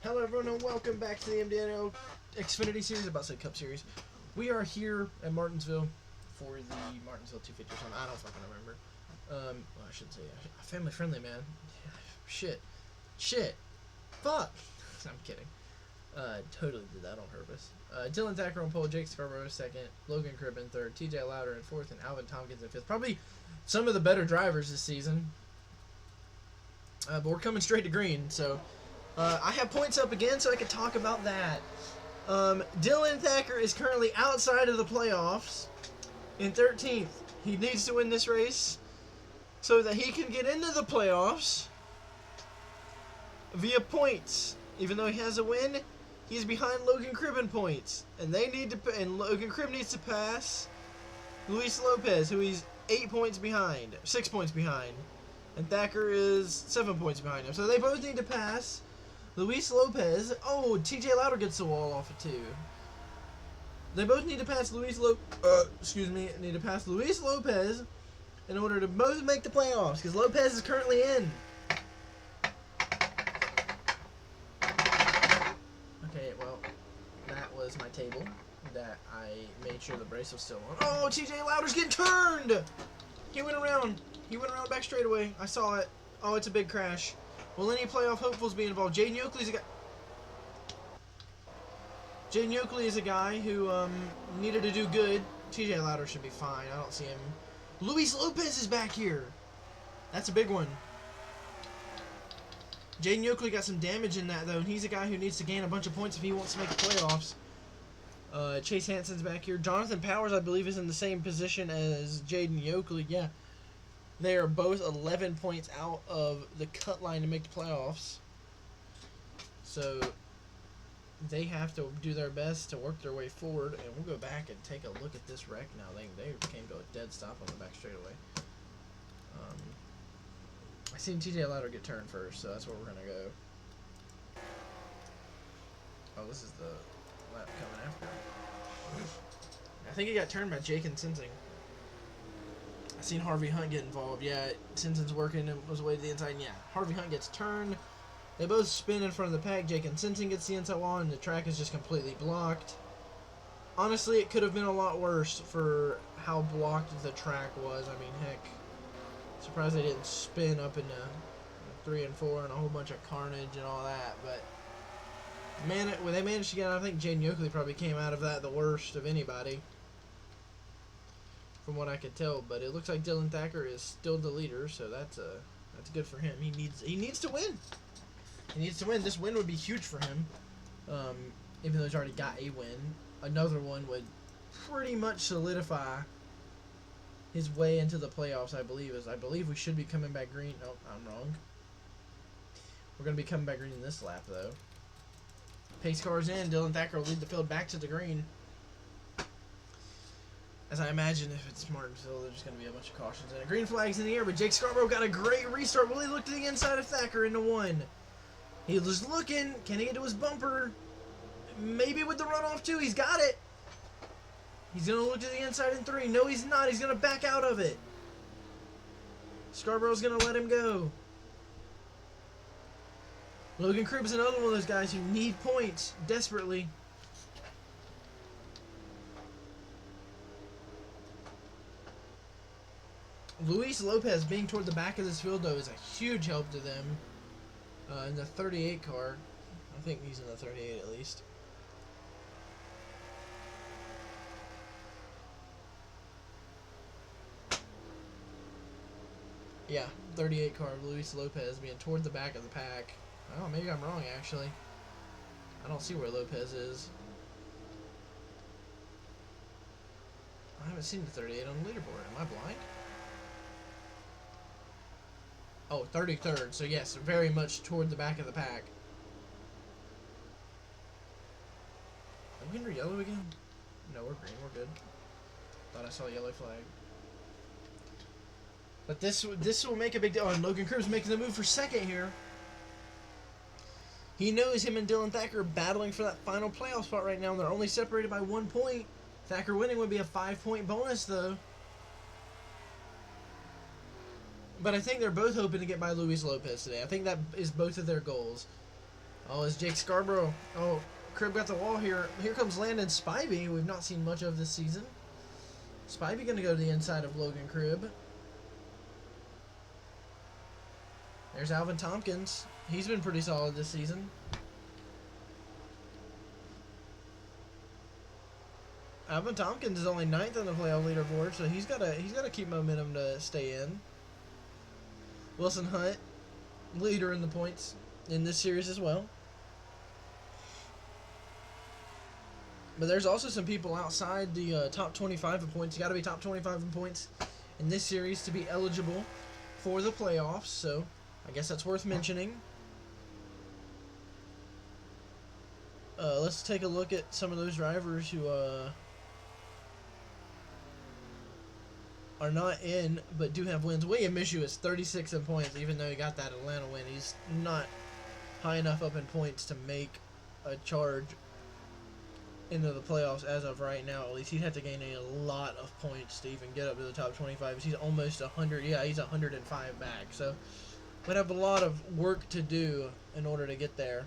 Hello everyone and welcome back to the MDNOL Xfinity series, about to say Cup series. We are here at Martinsville for the Martinsville 250 or something. I don't fucking remember. Well, I shouldn't say family friendly, man. Shit. Fuck. I'm kidding. Totally did that on purpose. Dylan Thacker on pole, Jake Scarborough second, Logan Cribb in third, TJ Louder in fourth, and Alvin Tompkins in fifth. Probably some of the better drivers this season. But we're coming straight to green, so I have points up again, so I can talk about that. Dylan Thacker is currently outside of the playoffs in 13th. He needs to win this race so that he can get into the playoffs via points. Even though he has a win, he's behind Logan Cribb in points, and Logan Cribb needs to pass Luis Lopez, who he's 6 points behind, and Thacker is 7 points behind him. So they both need to pass Luis Lopez. Oh, TJ Louder gets the wall off it too. They both need to pass Luis Lopez in order to both make the playoffs, because Lopez is currently in. Okay, well, that was my table that I made sure the brace was still on. Oh, TJ Louder's getting turned! He went around back straightaway. I saw it. Oh, it's a big crash. Will any playoff hopefuls be involved? Jaden Yoakley is a guy who needed to do good. TJ Louder should be fine. I don't see him. Luis Lopez is back here. That's a big one. Jaden Yoakley got some damage in that, though, and he's a guy who needs to gain a bunch of points if he wants to make the playoffs. Chase Hansen's back here. Jonathan Powers, I believe, is in the same position as Jaden Yoakley. Yeah. They are both 11 points out of the cut line to make the playoffs. So they have to do their best to work their way forward. And we'll go back and take a look at this wreck now. They came to a dead stop on the back straightaway. I seen TJ Louder get turned first, so that's where we're going to go. Oh, this is the lap coming after. I think he got turned by Jake and Sensing. I seen Harvey Hunt get involved. Yeah, Simpson's working and was away to the inside. And yeah, Harvey Hunt gets turned. They both spin in front of the pack. Jake and Simpson gets the inside wall, and the track is just completely blocked. Honestly, it could have been a lot worse for how blocked the track was. I mean, heck, surprised they didn't spin up into 3 and 4 and a whole bunch of carnage and all that. But man, when they managed to get out, I think Jaden Yoakley probably came out of that the worst of anybody, from what I could tell. But it looks like Dylan Thacker is still the leader, so that's good for him. He needs to win. He needs to win. This win would be huge for him. Even though he's already got a win, another one would pretty much solidify his way into the playoffs. I believe we should be coming back green. Oh, I'm wrong. We're gonna be coming back green in this lap, though. Pace car's in. Dylan Thacker will lead the field back to the green. As I imagine, if it's Martinsville, there's going to be a bunch of cautions and a green flag's in the air, but Jake Scarborough got a great restart. Will he look to the inside of Thacker into 1? He was looking. Can he get to his bumper? Maybe with the runoff, too. He's got it. He's going to look to the inside in 3. No, he's not. He's going to back out of it. Scarborough's going to let him go. Logan Cribb is another one of those guys who need points desperately. Luis Lopez being toward the back of this field, though, is a huge help to them in the 38 car. I think he's in the 38 at least. Yeah, 38 car, Luis Lopez being toward the back of the pack. Oh, maybe I'm wrong, actually. I don't see where Lopez is. I haven't seen the 38 on the leaderboard. Am I blind? Oh, 33rd. So, yes, very much toward the back of the pack. Are we under yellow again? No, we're green. We're good. Thought I saw a yellow flag. But this will make a big deal. And Logan Cribb's making the move for second here. He knows him and Dylan Thacker are battling for that final playoff spot right now, and they're only separated by 1 point. Thacker winning would be a 5-point bonus, though. But I think they're both hoping to get by Luis Lopez today. I think that is both of their goals. Oh, it's Jake Scarborough. Oh, Crib got the wall here. Here comes Landon Spivey, we've not seen much of this season. Spivey going to go to the inside of Logan Cribb. There's Alvin Tompkins. He's been pretty solid this season. Alvin Tompkins is only 9th on the playoff leaderboard, so he's got to keep momentum to stay in. Wilson Hunt, leader in the points in this series as well. But there's also some people outside the top 25 in points. You got to be top 25 in points in this series to be eligible for the playoffs. So I guess that's worth mentioning. Let's take a look at some of those drivers who are not in but do have wins. William Mishu is 36 in points, even though he got that Atlanta win. He's not high enough up in points to make a charge into the playoffs as of right now. At least he'd have to gain a lot of points to even get up to the top 25. He's almost 100. Yeah, he's 105 back. So would have a lot of work to do in order to get there.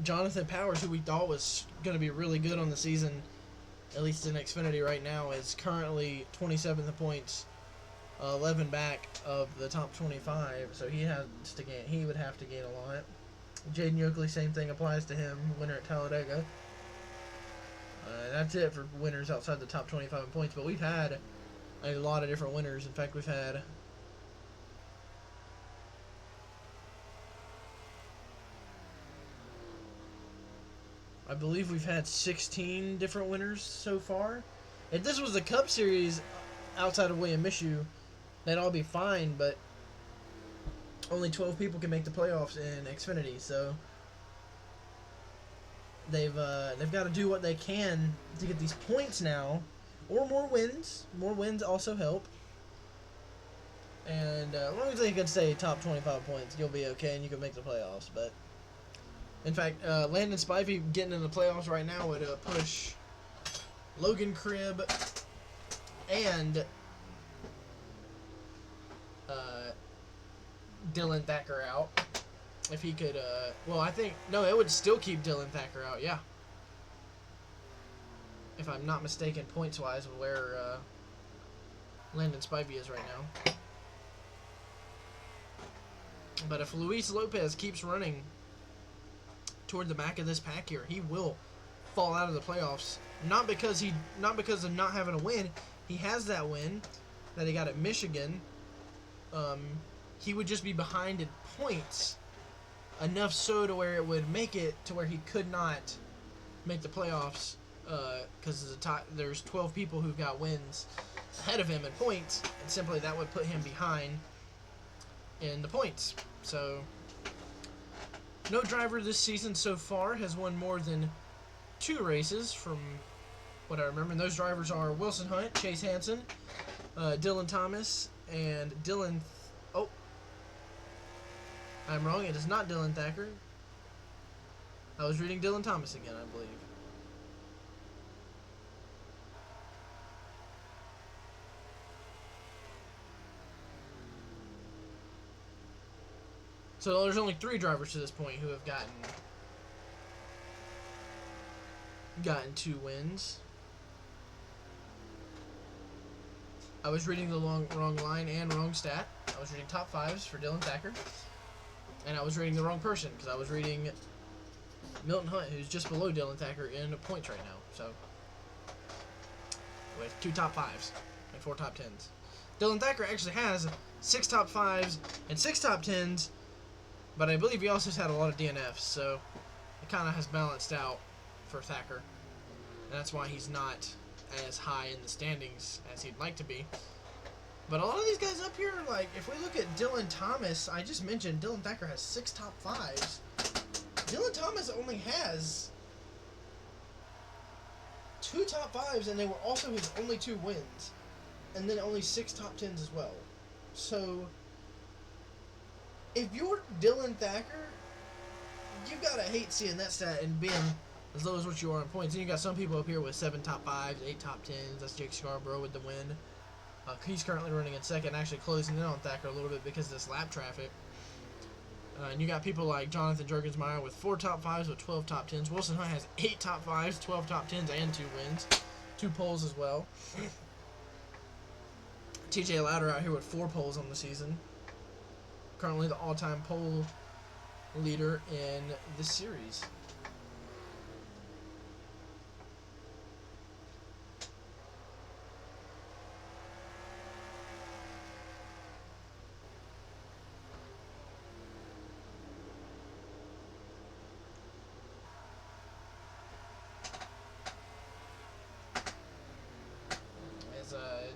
Jonathan Powers, who we thought was going to be really good on the season, at least in Xfinity right now, is currently 27th in points, 11 back of the top 25. So he would have to gain a lot. Jaden Yoakley, same thing applies to him, winner at Talladega. That's it for winners outside the top 25 in points, but we've had a lot of different winners. In fact, we've had I believe we've had 16 different winners so far. If this was the Cup Series outside of William Mishu, they'd all be fine, but only 12 people can make the playoffs in Xfinity, so they've got to do what they can to get these points now, or more wins. More wins also help. And as long as they can stay top 25 points, you'll be okay and you can make the playoffs. But in fact, Landon Spivey getting in the playoffs right now would push Logan Cribb and Dylan Thacker out. If he could, well, I think, no, it would still keep Dylan Thacker out, yeah. If I'm not mistaken, points-wise, of where Landon Spivey is right now. But if Luis Lopez keeps running toward the back of this pack here, he will fall out of the playoffs. Not because of not having a win. He has that win that he got at Michigan. He would just be behind in points enough so to where it would make it to where he could not make the playoffs because there's 12 people who've got wins ahead of him in points, and simply that would put him behind in the points. So no driver this season so far has won more than 2 races from what I remember. And those drivers are Wilson Hunt, Chase Hansen, Dylan Thomas, and Dylan... Oh, I'm wrong. It is not Dylan Thacker. I was reading Dylan Thomas again, I believe. So there's only 3 drivers to this point who have gotten 2 wins. I was reading the wrong line and wrong stat. I was reading top 5s for Dylan Thacker. And I was reading the wrong person because I was reading Milton Hunt, who's just below Dylan Thacker in points right now. So with 2 top 5s and 4 top 10s. Dylan Thacker actually has 6 top 5s and 6 top 10s. But I believe he also has had a lot of DNFs, so it kind of has balanced out for Thacker. And that's why he's not as high in the standings as he'd like to be. But a lot of these guys up here, like, if we look at Dylan Thomas, I just mentioned Dylan Thacker has 6 top 5s. Dylan Thomas only has 2 top 5s, and they were also his only 2 wins. And then only 6 top 10s as well. So if you're Dylan Thacker, you gotta hate seeing that stat and being as low as what you are in points. And you got some people up here with 7 top 5s, 8 top 10s. That's Jake Scarborough with the win. He's currently running in second, actually closing in on Thacker a little bit because of this lap traffic. And you got people like Jonathan Jurgensmeyer with 4 top 5s with 12 top 10s. Wilson Hunt has 8 top 5s, 12 top 10s, and 2 wins. 2 poles as well. TJ Lauder out here with 4 poles on the season. Currently the all-time pole leader in the series.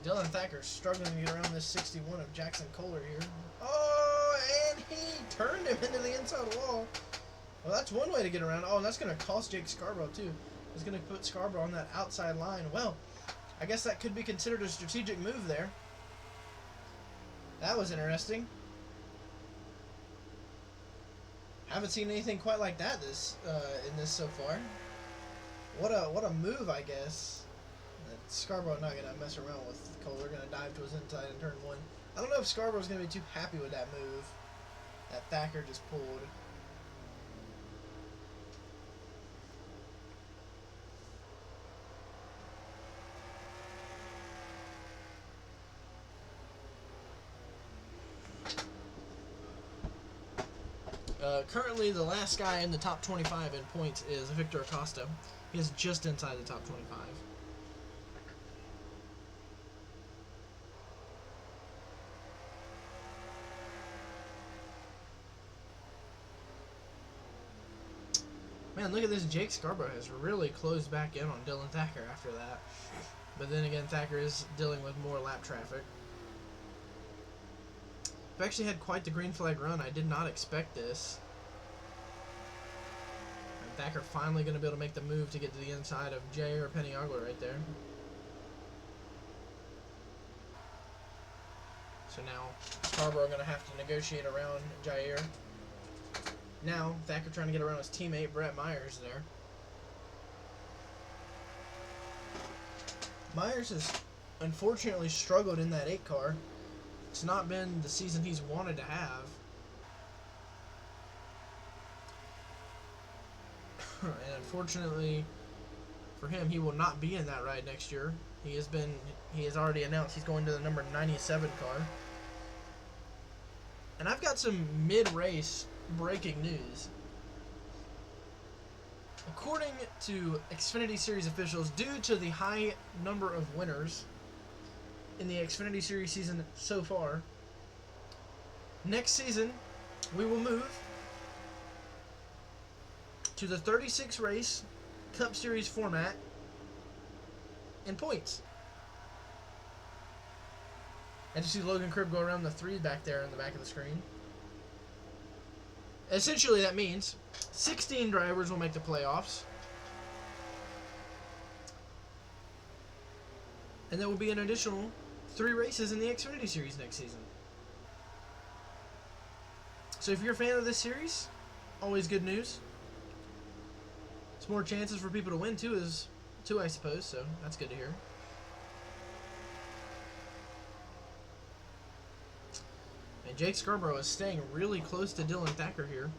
Dylan Thacker's struggling to get around this 61 of Jackson Kohler here. Oh, and he turned him into the inside wall. Well, that's one way to get around. Oh, and that's going to cost Jake Scarborough, too. It's going to put Scarborough on that outside line. Well, I guess that could be considered a strategic move there. That was interesting. Haven't seen anything quite like that in this so far. What a move, I guess. Scarborough not going to mess around with Kohler. Going to dive to his inside in turn 1. I don't know if Scarborough's going to be too happy with that move that Thacker just pulled. Currently, the last guy in the top 25 in points is Victor Acosta. He is just inside the top 25. Man, look at this. Jake Scarborough has really closed back in on Dylan Thacker after that. But then again, Thacker is dealing with more lap traffic. I've actually had quite the green flag run. I did not expect this. And Thacker finally going to be able to make the move to get to the inside of Jair Peniagua right there. So now Scarborough going to have to negotiate around Jair. Now, Thacker trying to get around his teammate, Brett Myers, there. Myers has unfortunately struggled in that 8 car. It's not been the season he's wanted to have. And unfortunately for him, he will not be in that ride next year. He has already announced he's going to the number 97 car. And I've got some mid-race breaking news. According to Xfinity Series officials, due to the high number of winners in the Xfinity Series season so far, next season we will move to the 36 race Cup Series format in points. And you see Logan Cribb go around the 3 back there in the back of the screen. Essentially, that means 16 drivers will make the playoffs. And there will be an additional 3 races in the Xfinity Series next season. So if you're a fan of this series, always good news. It's more chances for people to win too, I suppose, so that's good to hear. And Jake Scarborough is staying really close to Dylan Thacker here.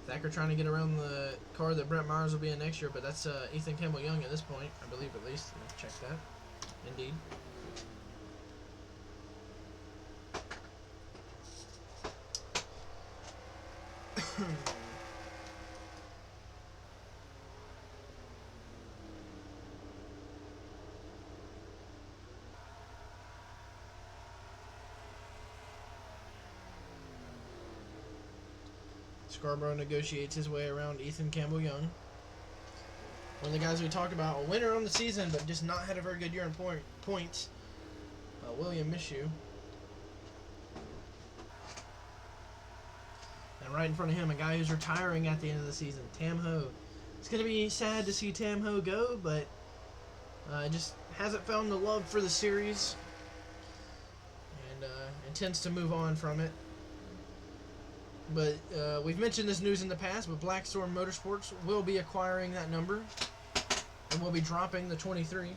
Thacker trying to get around the car that Brent Myers will be in next year, but that's Ethan Campbell Young at this point, I believe at least. Let's check that. Indeed. Scarborough negotiates his way around Ethan Campbell Young. One of the guys we talked about, a winner on the season, but just not had a very good year in points. William Mishu. And right in front of him, a guy who's retiring at the end of the season, Tam Ho. It's going to be sad to see Tam Ho go, but Just hasn't found the love for the series and intends to move on from it. But we've mentioned this news in the past, but Blackstorm Motorsports will be acquiring that number and will be dropping the 23.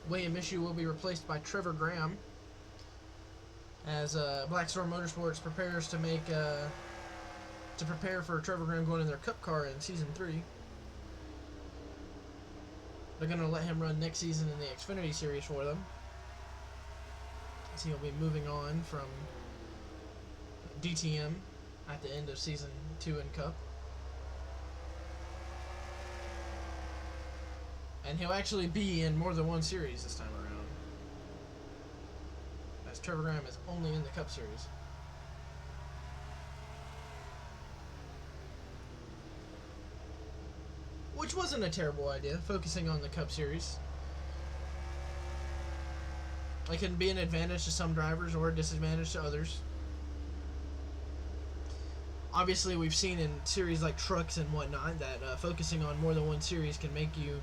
William Issue will be replaced by Trevor Graham as Blackstorm Motorsports prepares to prepare for Trevor Graham going in their Cup car in Season 3. They're going to let him run next season in the Xfinity Series for them. So he'll be moving on from DTM at the end of Season 2 in Cup. And he'll actually be in more than one series this time around, as Trevor Graham is only in the Cup Series. Which wasn't a terrible idea, focusing on the Cup Series. It can be an advantage to some drivers or a disadvantage to others. Obviously, we've seen in series like trucks and whatnot that focusing on more than one series can make you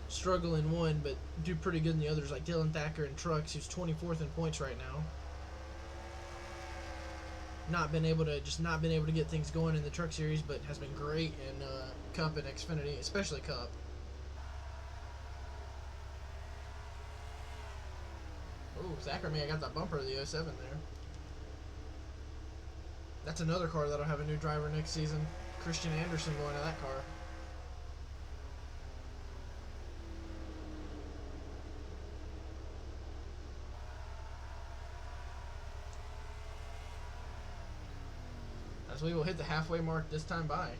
struggle in one but do pretty good in the others, like Dylan Thacker in trucks, who's 24th in points right now. Not been able to get things going in the truck series, but has been great in Cup and Xfinity, especially Cup. Ooh, Thacker may have got that bumper of the 07 there. That's another car that'll have a new driver next season. Christian Anderson going to that car. As we will hit the halfway mark this time by.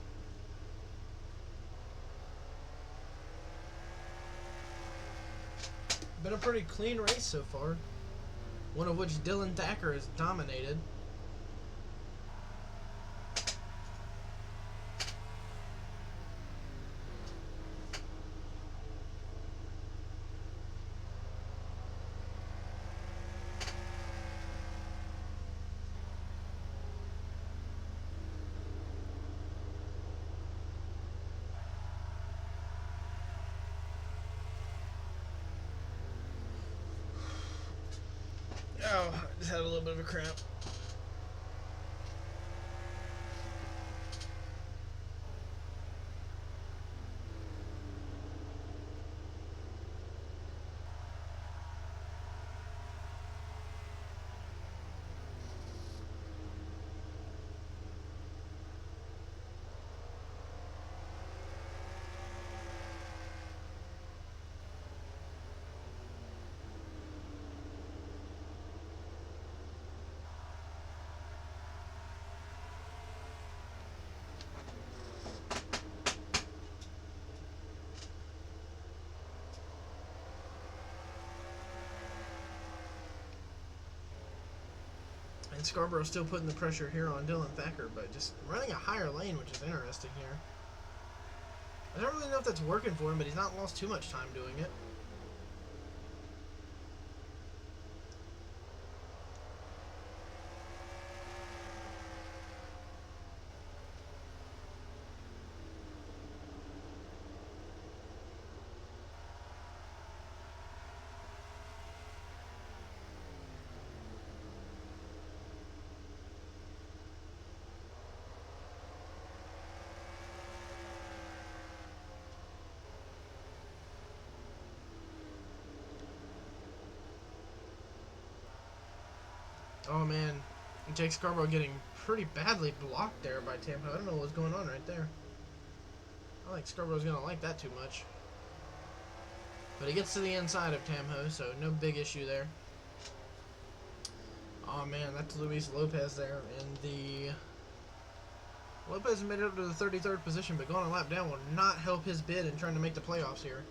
Been a pretty clean race so far, one of which Dylan Thacker has dominated. Oh, I just had a little bit of a cramp. And Scarborough's still putting the pressure here on Dylan Thacker, but just running a higher lane, which is interesting here. I don't really know if that's working for him, but he's not lost too much time doing it. Oh man, Jake Scarborough getting pretty badly blocked there by Tampa. I don't know what's going on right there. I don't think Scarborough's going to like that too much. But he gets to the inside of Tamho, so no big issue there. Oh man, that's Luis Lopez there. And Lopez made it up to the 33rd position, but going a lap down will not help his bid in trying to make the playoffs here.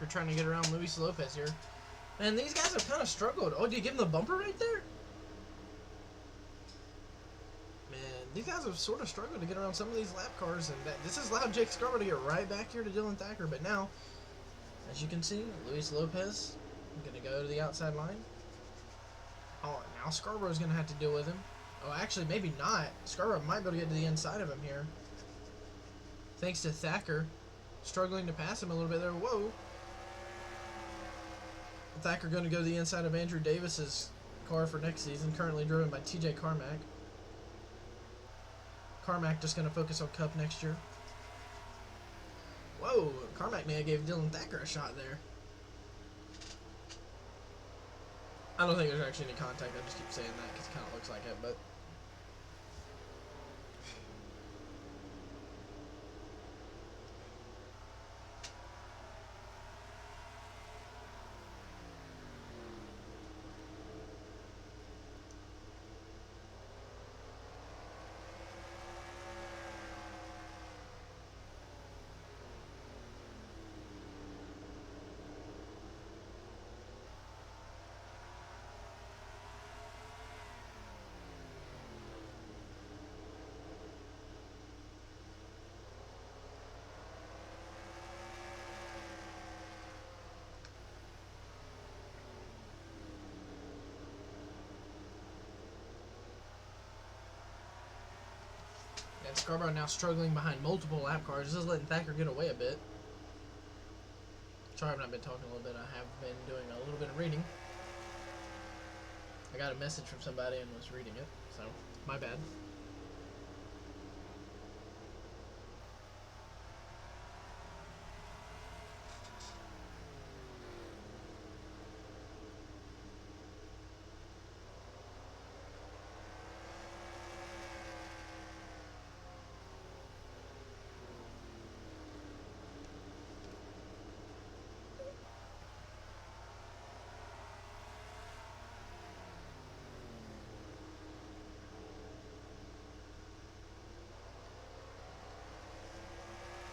Thacker trying to get around Luis Lopez here. And these guys have kind of struggled. Oh, do you give him the bumper right there? Man, these guys have sort of struggled to get around some of these lap cars, and this has allowed Jake Scarborough to get right back here to Dylan Thacker. But now, as you can see, Luis Lopez going to go to the outside line. Oh, now Scarborough's going to have to deal with him. Oh, actually, maybe not. Scarborough might be able to get to the inside of him here. Thanks to Thacker struggling to pass him a little bit there. Whoa. Thacker going to go to the inside of Andrew Davis's car for next season, currently driven by TJ Carmack. Carmack just going to focus on Cup next year. Whoa, Carmack may have gave Dylan Thacker a shot there. I don't think there's actually any contact. I just keep saying that because it kind of looks like it, but... And Scarborough now struggling behind multiple lap cars. This is letting Thacker get away a bit. Sorry I've not been talking a little bit. I have been doing a little bit of reading. I got a message from somebody and was reading it, so my bad.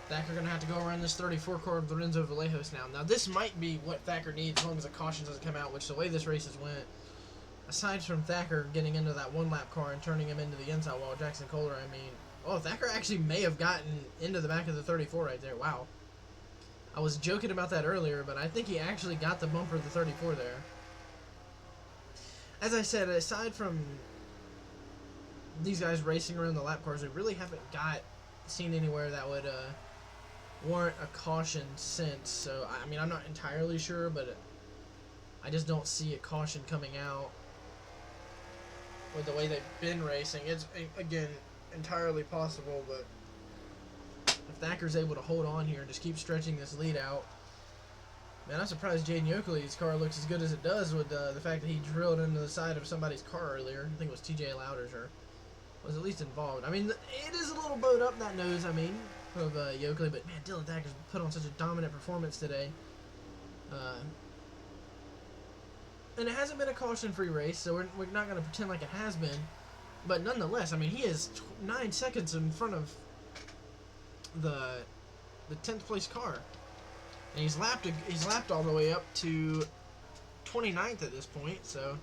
Thacker going to have to go around this 34 car of Lorenzo Vallejos now. Now, this might be what Thacker needs as long as the caution doesn't come out, which the way this race has went, aside from Thacker getting into that one-lap car and turning him into the inside wall, Jackson Kohler, I mean... Oh, Thacker actually may have gotten into the back of the 34 right there. Wow. I was joking about that earlier, but I think he actually got the bumper of the 34 there. As I said, aside from these guys racing around the lap cars, we really haven't seen anywhere that would... warrant a caution since, so I mean I'm not entirely sure, but I just don't see a caution coming out with the way they've been racing. It's again entirely possible, but if Thacker's able to hold on here and just keep stretching this lead out, man, I'm surprised Jaden Yoakley's car looks as good as it does with the fact that he drilled into the side of somebody's car earlier. I think it was TJ Louders, or was at least involved. I mean, it is a little bowed up, that nose, I mean, of Yoakley, but man, Dylan Thacker's put on such a dominant performance today. And it hasn't been a caution-free race, so we're not going to pretend like it has been. But nonetheless, I mean, he is 9 seconds in front of the 10th place car, and he's lapped all the way up to 29th at this point. So,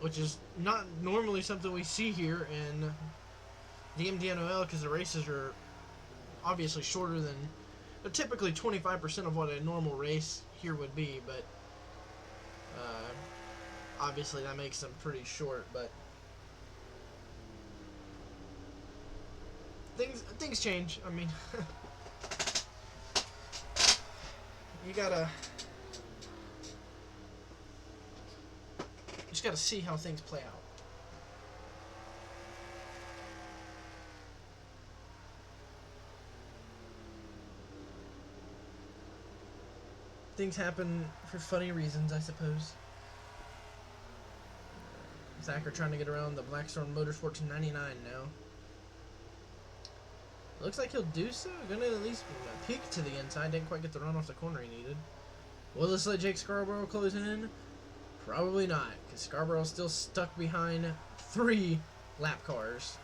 which is not normally something we see here in the MDNOL, because the races are obviously shorter than, they're typically 25% of what a normal race here would be, but obviously that makes them pretty short. But things change. I mean, you just gotta see how things play out. Things happen for funny reasons, I suppose. Thacker trying to get around the Blackstone Motorsports 99 now. Looks like he'll do so. Gonna at least peek to the inside. Didn't quite get the run off the corner he needed. Will this let Jake Scarborough close in? Probably not, because Scarborough's still stuck behind 3 lap cars.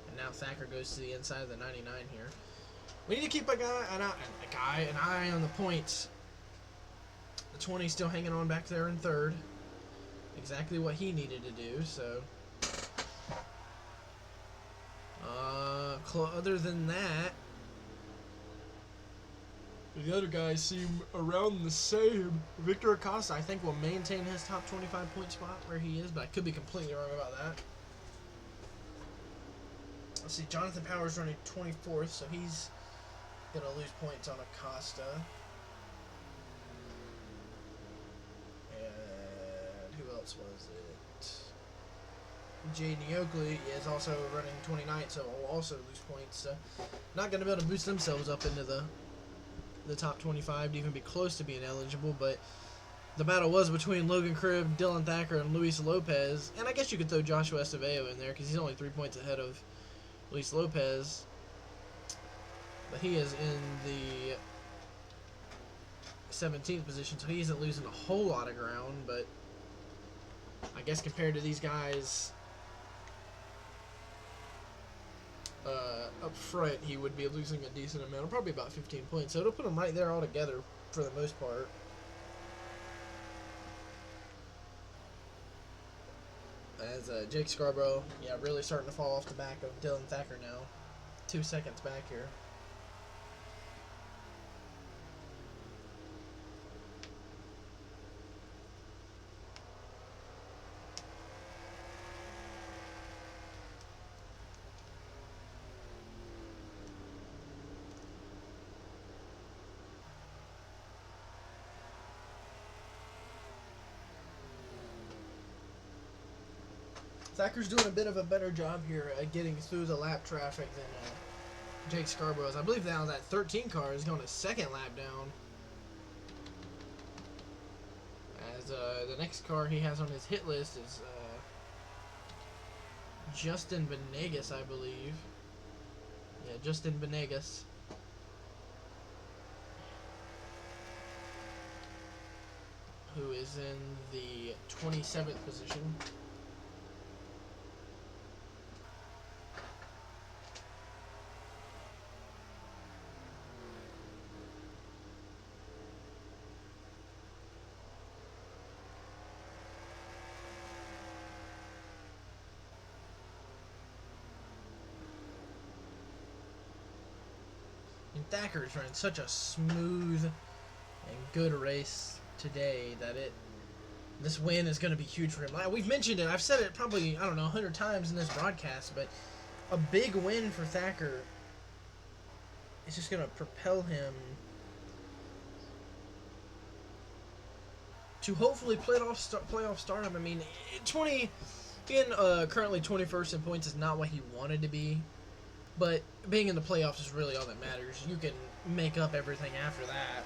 And now Thacker goes to the inside of the 99 here. We need to keep an eye on the points. The 20 still hanging on back there in third. Exactly what he needed to do, so. Other than that, the other guys seem around the same. Victor Acosta, I think, will maintain his top 25 point spot where he is, but I could be completely wrong about that. Let's see, Jonathan Powers running 24th, so he's going to lose points on Acosta. And who else was it? Jaden Oakley is also running 29th, so will also lose points. So not going to be able to boost themselves up into the top 25 to even be close to being eligible, but the battle was between Logan Cribb, Dylan Thacker, and Luis Lopez, and I guess you could throw Joshua Estevao in there because he's only 3 points ahead of Luis Lopez, but he is in the 17th position, so he isn't losing a whole lot of ground, but I guess compared to these guys up front, he would be losing a decent amount, probably about 15 points. So it'll put him right there all together for the most part. As Jake Scarborough, really starting to fall off the back of Dylan Thacker now. 2 seconds back here. Thacker's doing a bit of a better job here at getting through the lap traffic than Jake Scarborough is. I believe now that 13 car is going a second lap down. As the next car he has on his hit list is Justin Benegas, I believe. Yeah, Justin Benegas. Who is in the 27th position. Thacker's running such a smooth and good race today that this win is going to be huge for him. We've mentioned it. I've said it probably, 100 times in this broadcast, but a big win for Thacker is just going to propel him to hopefully playoff stardom. I mean, being currently 21st in points is not what he wanted to be. But being in the playoffs is really all that matters. You can make up everything after that.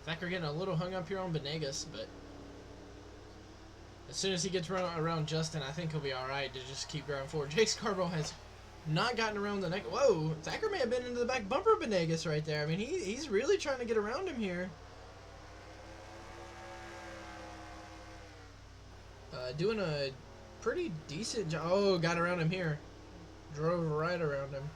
Thacker getting a little hung up here on Benegas, but as soon as he gets around Justin, I think he'll be alright to just keep going forward. Jake Scarborough has not gotten around the neck. Whoa, Thacker may have been into the back bumper of Benegas right there. I mean, he's really trying to get around him here. Doing a pretty decent job. Oh, got around him here. Drove right around him.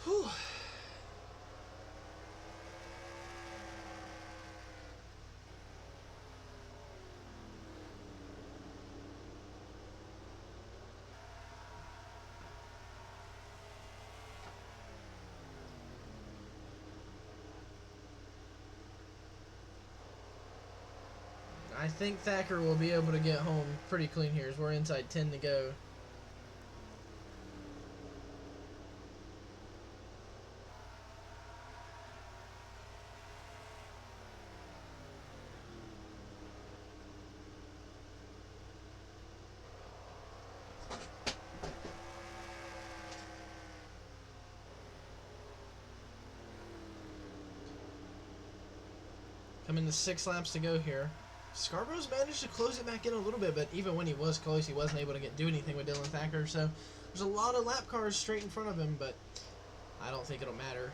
Whew. I think Thacker will be able to get home pretty clean here as we're inside 10 to go. Coming to 6 laps to go here. Scarborough's managed to close it back in a little bit, but even when he was close, he wasn't able to do anything with Dylan Thacker. So there's a lot of lap cars straight in front of him, but I don't think it'll matter.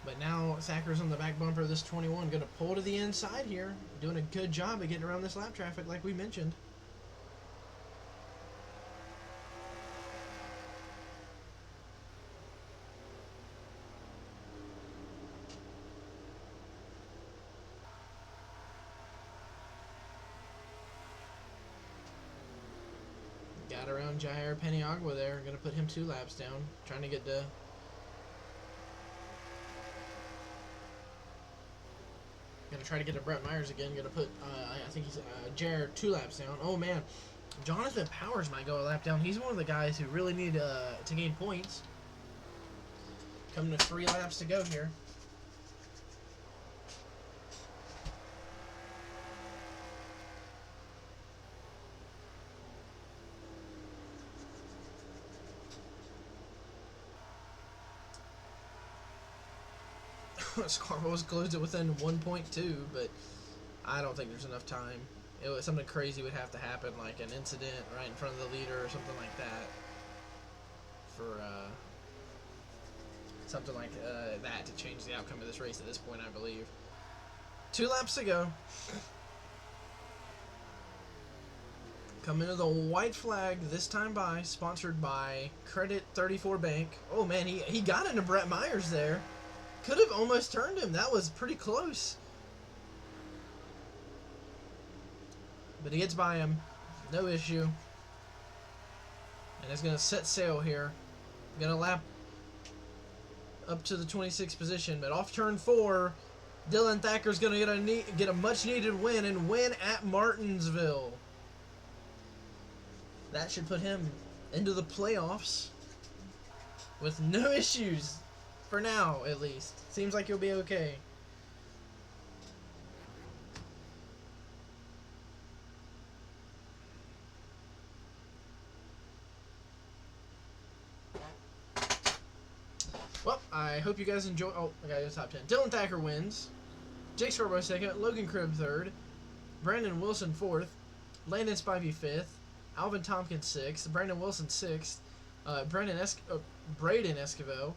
But now Thacker's on the back bumper of this 21, going to pull to the inside here, doing a good job of getting around this lap traffic like we mentioned. Got around Jair Peniagua there. Going to put him 2 laps down. Trying to get to... Going to try to get to Brett Myers again. Going to put, I think he's Jair 2 laps down. Oh, man. Jonathan Powers might go a lap down. He's one of the guys who really need to gain points. Coming to 3 laps to go here. Scarborough's closed it within 1.2, but I don't think there's enough time. Something crazy would have to happen, like an incident right in front of the leader or something like that, for something like that to change the outcome of this race at this point, I believe. 2 laps to go. Coming to the white flag this time by, sponsored by Credit 34 Bank. Oh man, he got into Brett Myers there. Could have almost turned him. That was pretty close. But he gets by him. No issue. And it's going to set sail here. Going to lap up to the 26th position. But off turn 4, Dylan Thacker's going to get a much-needed win and win at Martinsville. That should put him into the playoffs with no issues. For now, at least. Seems like he'll be okay. Well, I hope you guys enjoy. Oh, I got the top 10. Dylan Thacker wins. Jake Scarborough 2nd. Logan Cribb 3rd. Brandon Wilson 4th. Landon Spivey 5th. Alvin Tompkins 6th. Brandon Wilson 6th. Braden Esquivel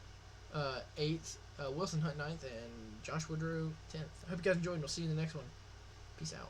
8th. Wilson Hunt 9th, and Josh Woodrow 10th. I hope you guys enjoyed, and we'll see you in the next one. Peace out.